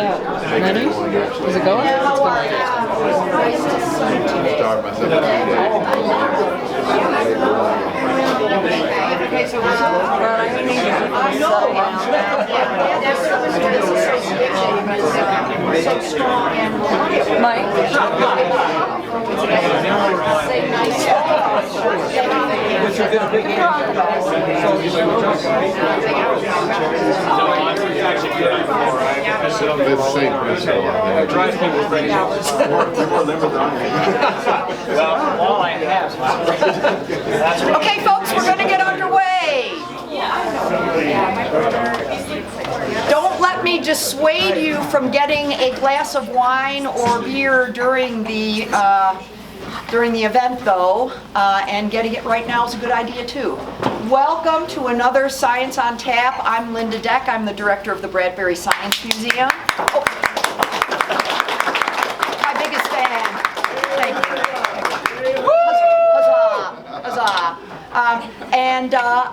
Ready? Is it going? It's going. Start myself. Okay, so we're so strong and Mike? It's the same principle. Okay, folks, we're going to get underway. Don't let me dissuade you from getting a glass of wine or beer during the event, though, and getting it right now is a good idea, too. Welcome to another Science on Tap. I'm Linda Deck. I'm the director of the Bradbury Science Museum. Oh. My biggest fan. Thank you. Huzzah.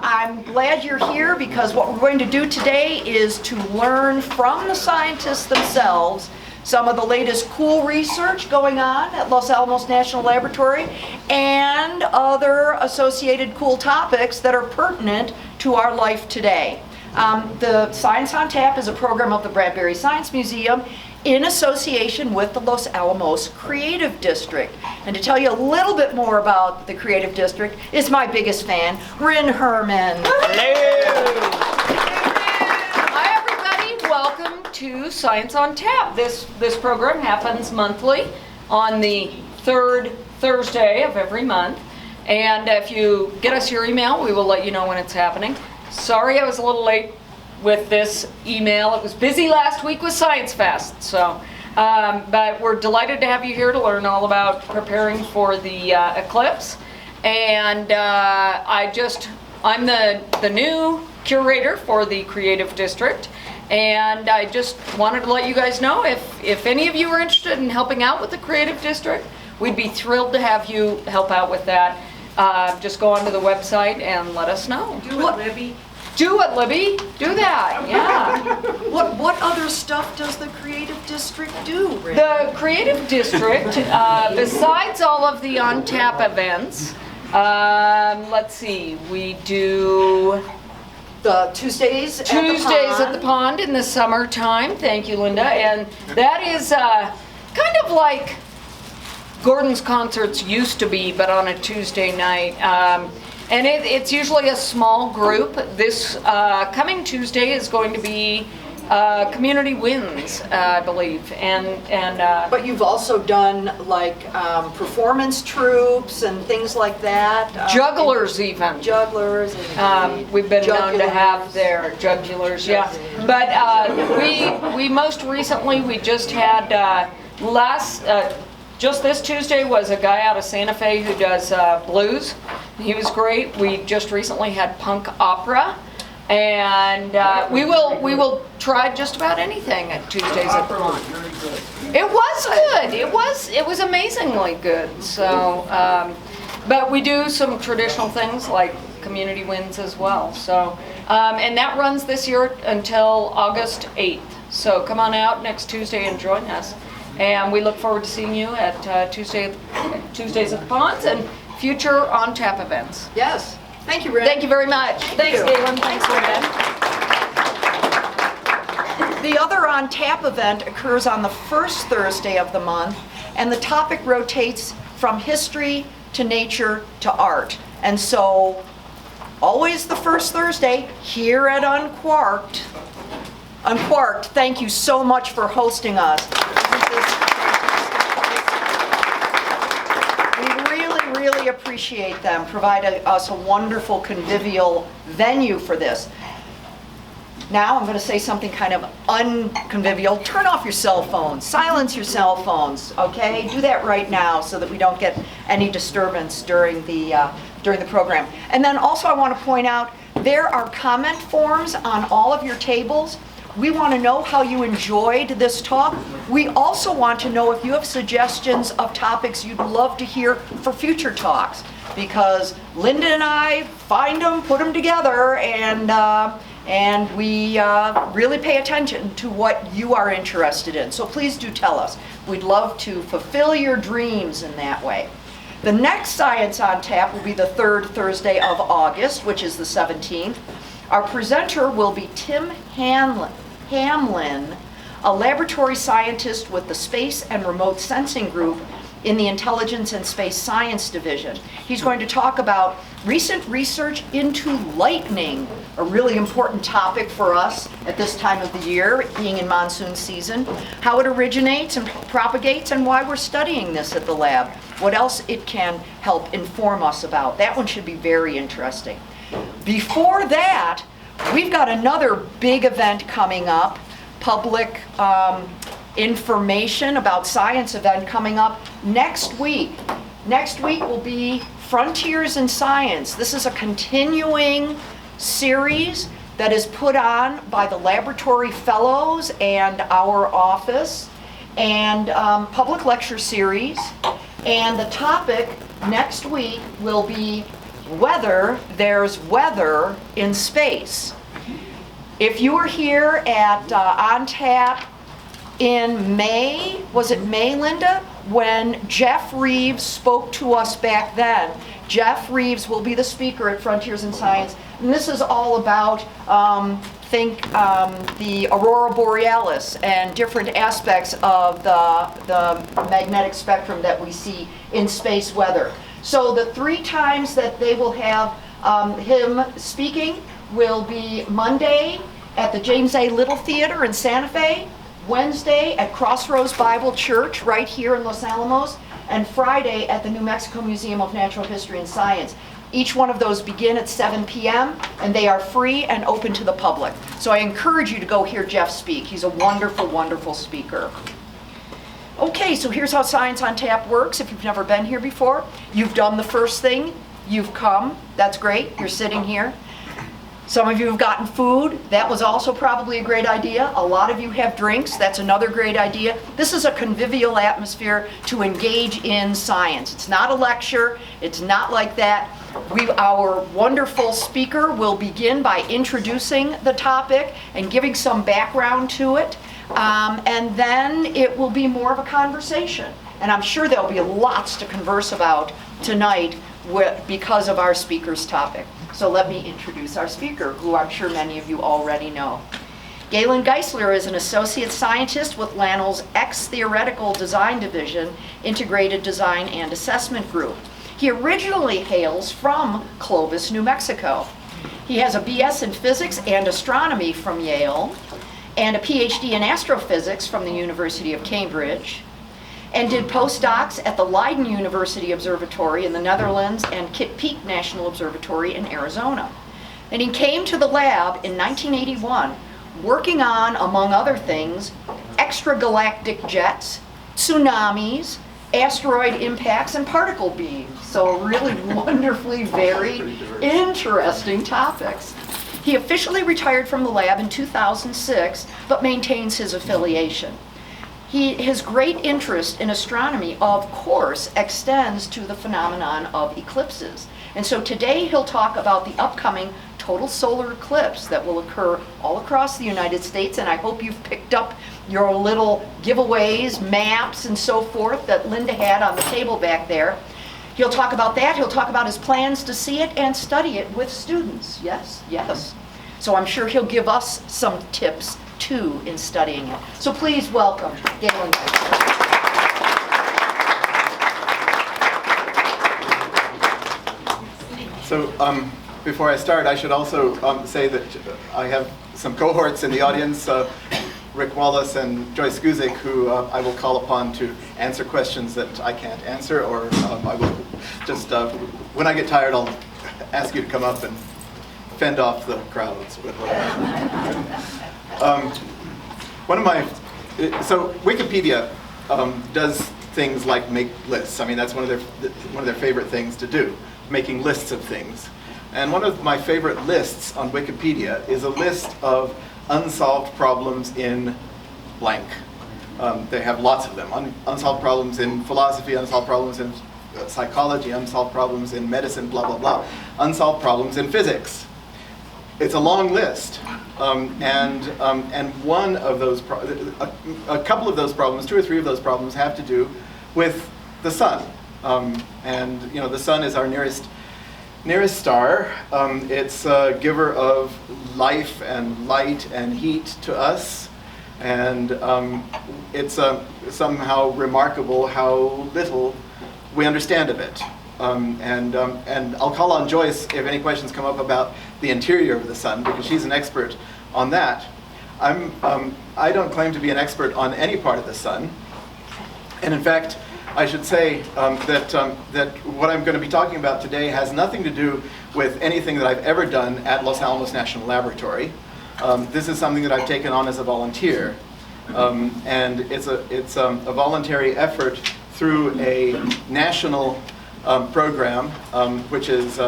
I'm glad you're here because what we're going to do today is to learn from the scientists themselves some of the latest cool research going on at Los Alamos National Laboratory and other associated cool topics that are pertinent to our life today. The Science on Tap is a program of the Bradbury Science Museum in association with the Los Alamos Creative District. And to tell you a little bit more about the Creative District is my biggest fan, Rin Herman. Hello! Hi everybody, welcome to Science on Tap. This program happens monthly on the third Thursday of every month. And if you get us your email, we will let you know when it's happening. Sorry I was a little late with this email. It was busy last week with Science Fest, so but we're delighted to have you here to learn all about preparing for the eclipse. And I'm the new curator for the Creative District, and I just wanted to let you guys know if any of you are interested in helping out with the Creative District, we'd be thrilled to have you help out with that. Just go onto the website and let us know. Do it, Libby. Do it, Libby. Do that. Yeah. What other stuff does the Creative District do, Rin? The Creative District, besides all of the on-tap events, let's see, we do the Tuesdays at the pond in the summertime. Thank you, Linda. And that is kind of like Gordon's concerts used to be, but on a Tuesday night. And it's usually a small group. This coming Tuesday is going to be Community Wins, I believe. But you've also done like performance troops and things like that. Jugglers even. Jugglers. We've been known to have their jugglers, yeah. But we most recently, we just had just this Tuesday was a guy out of Santa Fe who does blues. He was great. We just recently had punk opera, and we will try just about anything at Tuesdays at the pond. It was good. It was amazingly good. So, but we do some traditional things like Community Wins as well. So, and that runs this year until August 8th. So come on out next Tuesday and join us. And we look forward to seeing you at Tuesdays at the Ponds and future on-tap events. Yes. Thank you, Rin. Thank you very much. Thanks, Galen. Thanks, Linda. The other on-tap event occurs on the first Thursday of the month, and the topic rotates from history to nature to art. And so, always the first Thursday here at Unquarked, thank you so much for hosting us. We really appreciate them providing us a wonderful convivial venue for this. Now I'm going to say something kind of unconvivial. Turn off your cell phones. Silence your cell phones, okay? Do that right now so that we don't get any disturbance during the program. And then also I want to point out there are comment forms on all of your tables. We want to know how you enjoyed this talk. We also want to know if you have suggestions of topics you'd love to hear for future talks, because Linda and I find them, put them together, and and we really pay attention to what you are interested in. So please do tell us. We'd love to fulfill your dreams in that way. The next Science on Tap will be the third Thursday of August, which is the 17th. Our presenter will be Tim Hamlin, a laboratory scientist with the Space and Remote Sensing Group in the Intelligence and Space Science Division. He's going to talk about recent research into lightning, a really important topic for us at this time of the year, being in monsoon season, how it originates and propagates, and why we're studying this at the lab, what else it can help inform us about. That one should be very interesting. Before that, we've got another big event coming up, public information about science event coming up next week. Next week will be Frontiers in Science. This is a continuing series that is put on by the laboratory fellows and our office, and public lecture series. And the topic next week will be whether there's weather in space. If you were here at On Tap in May, was it May, Linda? When Jeff Reeves spoke to us back then. Jeff Reeves will be the speaker at Frontiers in Science. And this is all about, the aurora borealis and different aspects of the magnetic spectrum that we see in space weather. So the 3 times that they will have him speaking will be Monday at the James A. Little Theater in Santa Fe, Wednesday at Crossroads Bible Church right here in Los Alamos, and Friday at the New Mexico Museum of Natural History and Science. Each one of those begin at 7 p.m. and they are free and open to the public. So I encourage you to go hear Jeff speak. He's a wonderful, wonderful speaker. Okay, so here's how Science on Tap works. If you've never been here before, you've done the first thing, you've come, that's great, you're sitting here. Some of you have gotten food, that was also probably a great idea. A lot of you have drinks, that's another great idea. This is a convivial atmosphere to engage in science. It's not a lecture, it's not like that. Our wonderful speaker will begin by introducing the topic and giving some background to it. And then it will be more of a conversation. And I'm sure there'll be lots to converse about tonight because of our speaker's topic. So let me introduce our speaker, who I'm sure many of you already know. Galen Gisler is an associate scientist with LANL's Theoretical Design Division, Integrated Design and Assessment Group. He originally hails from Clovis, New Mexico. He has a BS in physics and astronomy from Yale, and a PhD in astrophysics from the University of Cambridge, and did postdocs at the Leiden University Observatory in the Netherlands and Kitt Peak National Observatory in Arizona. And he came to the lab in 1981, working on, among other things, extragalactic jets, tsunamis, asteroid impacts, and particle beams. So really wonderfully very interesting topics. He officially retired from the lab in 2006, but maintains his affiliation. His great interest in astronomy, of course, extends to the phenomenon of eclipses. And so today he'll talk about the upcoming total solar eclipse that will occur all across the United States, and I hope you've picked up your little giveaways, maps, and so forth that Linda had on the table back there. He'll talk about that. He'll talk about his plans to see it and study it with students. Yes, yes. So I'm sure he'll give us some tips too in studying it. So please welcome Galen. So before I start, I should also say that I have some cohorts in the audience, Rick Wallace and Joyce Guzik, who I will call upon to answer questions that I can't answer, or I will just, when I get tired, I'll ask you to come up and fend off the crowds. So Wikipedia does things like make lists. I mean, that's one of their favorite things to do, making lists of things. And one of my favorite lists on Wikipedia is a list of unsolved problems in blank. They have lots of them. Unsolved problems in philosophy, unsolved problems in psychology, unsolved problems in medicine, blah, blah, blah. Unsolved problems in physics. it's a long list. And one of those, a couple of those problems, 2 or 3 of those problems have to do with the sun. And you know, the sun is our nearest star. It's a giver of life and light and heat to us. And it's somehow remarkable how little we understand of it. And I'll call on Joyce if any questions come up about the interior of the sun, because she's an expert on that. I don't claim to be an expert on any part of the sun. And in fact, I should say that what I'm going to be talking about today has nothing to do with anything that I've ever done at Los Alamos National Laboratory. This is something that I've taken on as a volunteer. And it's a voluntary effort through a national program, which is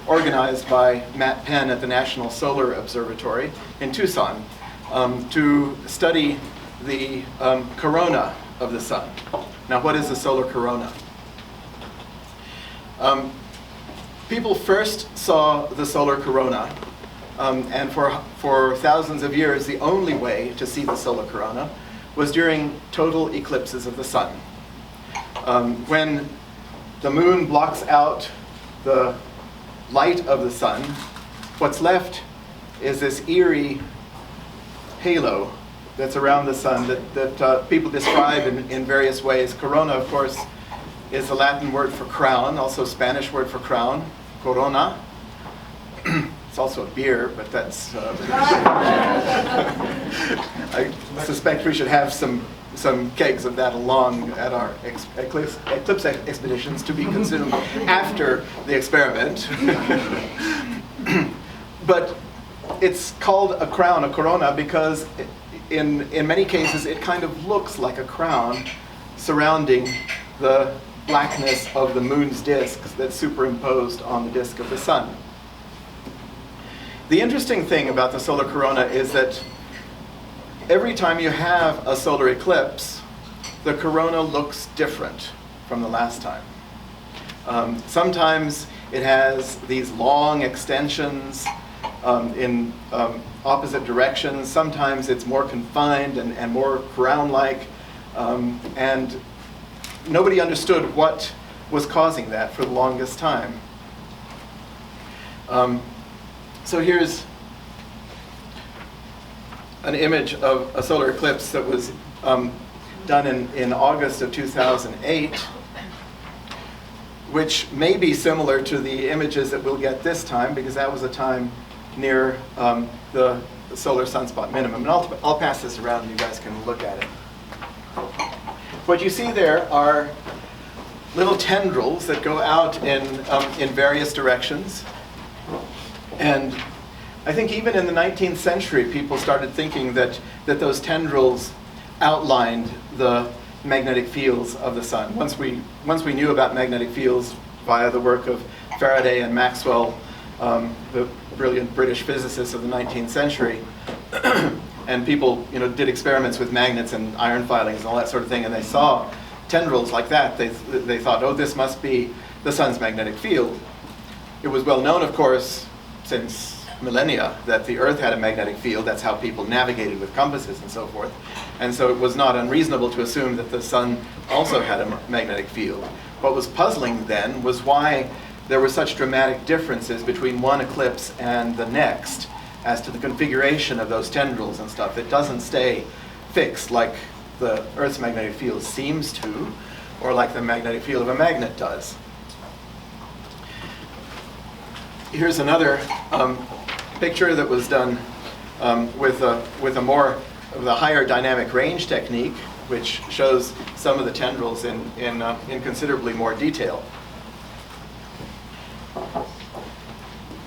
organized by Matt Penn at the National Solar Observatory in Tucson, to study the corona of the sun. Now, what is the solar corona? People first saw the solar corona, and for thousands of years, the only way to see the solar corona was during total eclipses of the sun. When the moon blocks out the light of the sun, what's left is this eerie halo that's around the sun that people describe in various ways. Corona, of course, is the Latin word for crown, also Spanish word for crown, corona. It's also a beer, but that's... I suspect we should have some kegs of that along at our eclipse expeditions to be consumed after the experiment. But it's called a crown, a corona, because in many cases it kind of looks like a crown surrounding the blackness of the moon's disk that's superimposed on the disk of the sun. The interesting thing about the solar corona is that every time you have a solar eclipse, the corona looks different from the last time. Sometimes it has these long extensions in opposite directions. Sometimes it's more confined and more crown-like. And nobody understood what was causing that for the longest time. So here's an image of a solar eclipse that was done in August of 2008, which may be similar to the images that we'll get this time, because that was a time near the solar sunspot minimum. And I'll pass this around and you guys can look at it. What you see there are little tendrils that go out in various directions. And I think even in the 19th century, people started thinking that those tendrils outlined the magnetic fields of the sun. Once we knew about magnetic fields via the work of Faraday and Maxwell, the brilliant British physicists of the 19th century, and people did experiments with magnets and iron filings and all that sort of thing, and they saw tendrils like that, they thought, oh, this must be the sun's magnetic field. It was well known, of course, since millennia, that the Earth had a magnetic field. That's how people navigated with compasses and so forth. And so it was not unreasonable to assume that the sun also had a magnetic field. What was puzzling then was why there were such dramatic differences between one eclipse and the next as to the configuration of those tendrils and stuff. It doesn't stay fixed like the Earth's magnetic field seems to, or like the magnetic field of a magnet does. Here's another picture that was done with a higher dynamic range technique, which shows some of the tendrils in considerably more detail.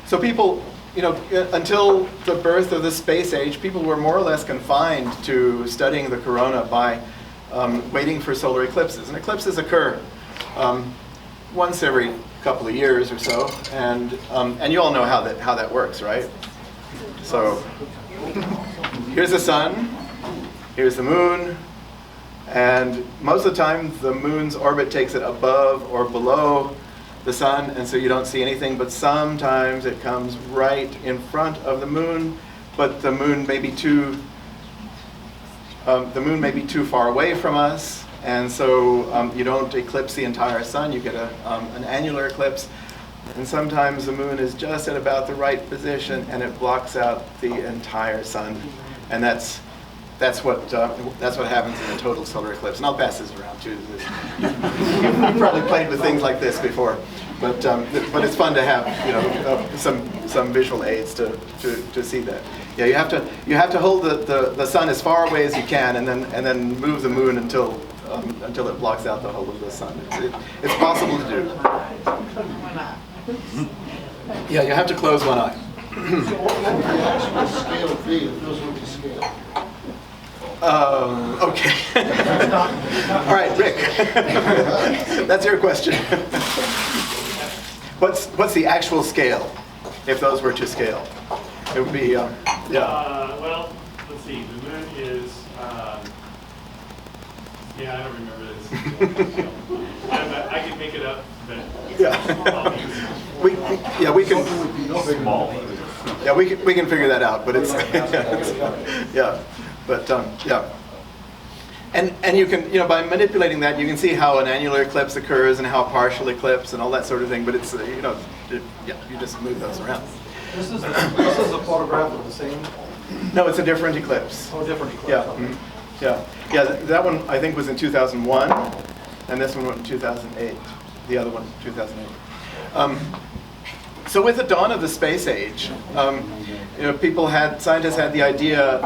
So people, until the birth of the space age, people were more or less confined to studying the corona by waiting for solar eclipses. And eclipses occur once every couple of years or so, and you all know how that works, right? So here's the sun, here's the moon, and most of the time the moon's orbit takes it above or below the sun, and so you don't see anything, but sometimes it comes right in front of the moon, but the moon may be too far away from us, and so you don't eclipse the entire sun. You get an annular eclipse, and sometimes the moon is just at about the right position, and it blocks out the entire sun, and that's what happens in a total solar eclipse. And I'll pass this around too. You've probably played with things like this before, but it's fun to have some visual aids to see that. Yeah, you have to hold the sun as far away as you can, and then move the moon until it blocks out the whole of the sun. It's possible to do. Yeah, you have to close one eye. So what would the actual scale be if those were to scale? Okay. All right, Rick. That's your question. What's the actual scale if those were to scale? It would be, yeah. Well, let's see. The moon is, I don't remember this. I can make it up, but Yeah. we can. small. Yeah, we can figure that out, but it's yeah, but yeah. And you can, by manipulating that, you can see how an annular eclipse occurs and how a partial eclipse and all that sort of thing. But it's you just move those around. This is a photograph of the same. No, it's a different eclipse. Oh, different eclipse. Yeah, yeah. That one I think was in 2001, and this one went in 2008. The other one, 2008. So with the dawn of the space age, scientists had the idea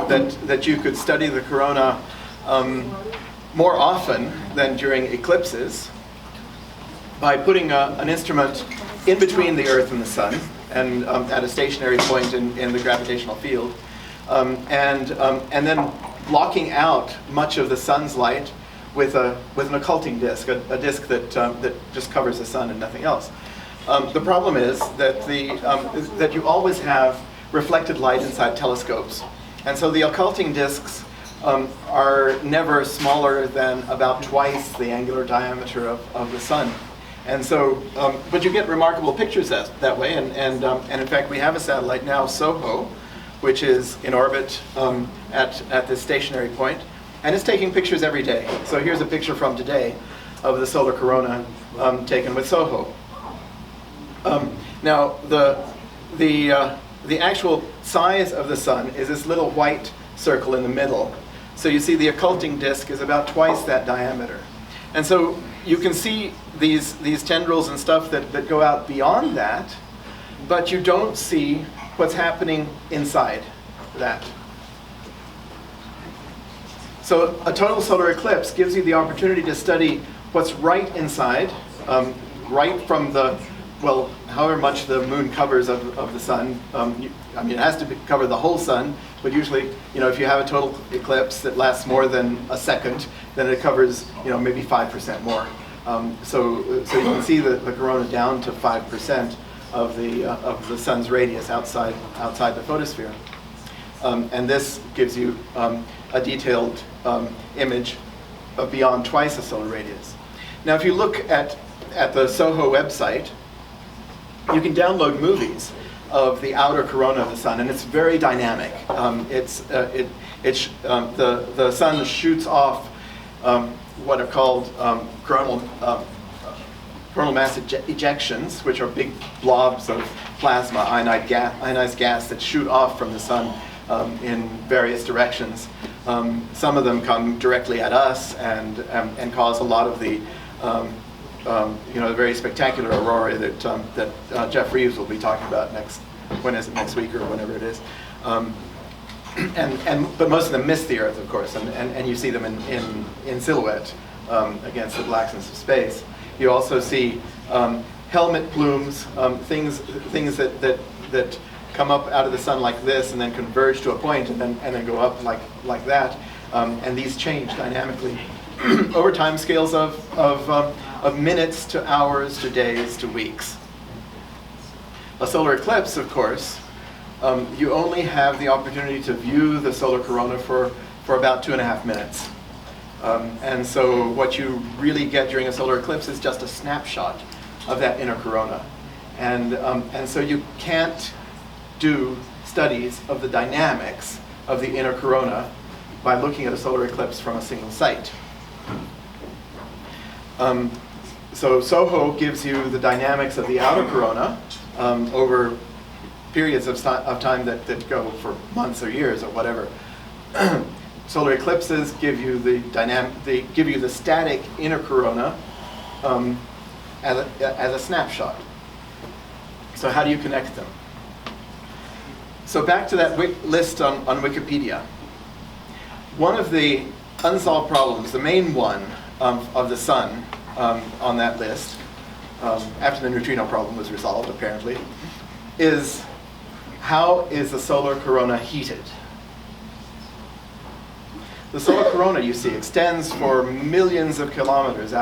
that you could study the corona more often than during eclipses by putting an instrument in between the Earth and the Sun and at a stationary point in the gravitational field, and then blocking out much of the sun's light with an occulting disk, a disk that just covers the sun and nothing else. The problem is that that you always have reflected light inside telescopes, and so the occulting disks are never smaller than about twice the angular diameter of the sun. And so, but you get remarkable pictures that way, and in fact we have a satellite now, SOHO, which is in orbit at this stationary point, and it's taking pictures every day. So here's a picture from today of the solar corona taken with SOHO. Now the actual size of the sun is this little white circle in the middle. So you see the occulting disk is about twice that diameter. And so you can see these tendrils and stuff that go out beyond that, but you don't see what's happening inside that. So a total solar eclipse gives you the opportunity to study what's right inside, right from however much the moon covers of the sun. It has to cover the whole sun, but usually, if you have a total eclipse that lasts more than a second, then it covers, maybe 5% more. So you can see the corona down to 5% of the sun's radius outside the photosphere. And this gives you a detailed image of beyond twice the solar radius. Now, if you look at the SOHO website, you can download movies of the outer corona of the sun, and it's very dynamic. The sun shoots off what are called coronal mass ejections, which are big blobs of plasma, ionized gas that shoot off from the sun in various directions. Some of them come directly at us and cause a lot of the very spectacular aurora that Jeff Reeves will be talking about next week or whenever it is. But most of them miss the Earth, of course, and you see them in silhouette against the blackness of space. You also see helmet plumes, things that come up out of the sun like this and then converge to a point and then go up like that. And these change dynamically over time scales of minutes to hours to days to weeks. A solar eclipse, of course, you only have the opportunity to view the solar corona for about 2.5 minutes. And so what you really get during a solar eclipse is just a snapshot of that inner corona. And so you can't do studies of the dynamics of the inner corona by looking at a solar eclipse from a single site. So SOHO gives you the dynamics of the outer corona over periods of time that go for months or years or whatever. Solar eclipses give you the static inner corona as a snapshot. So how do you connect them? So back to that list on Wikipedia. One of the unsolved problems, the main one of the sun on that list, after the neutrino problem was resolved apparently, is how is the solar corona heated? The solar corona, you see, extends for millions of kilometers out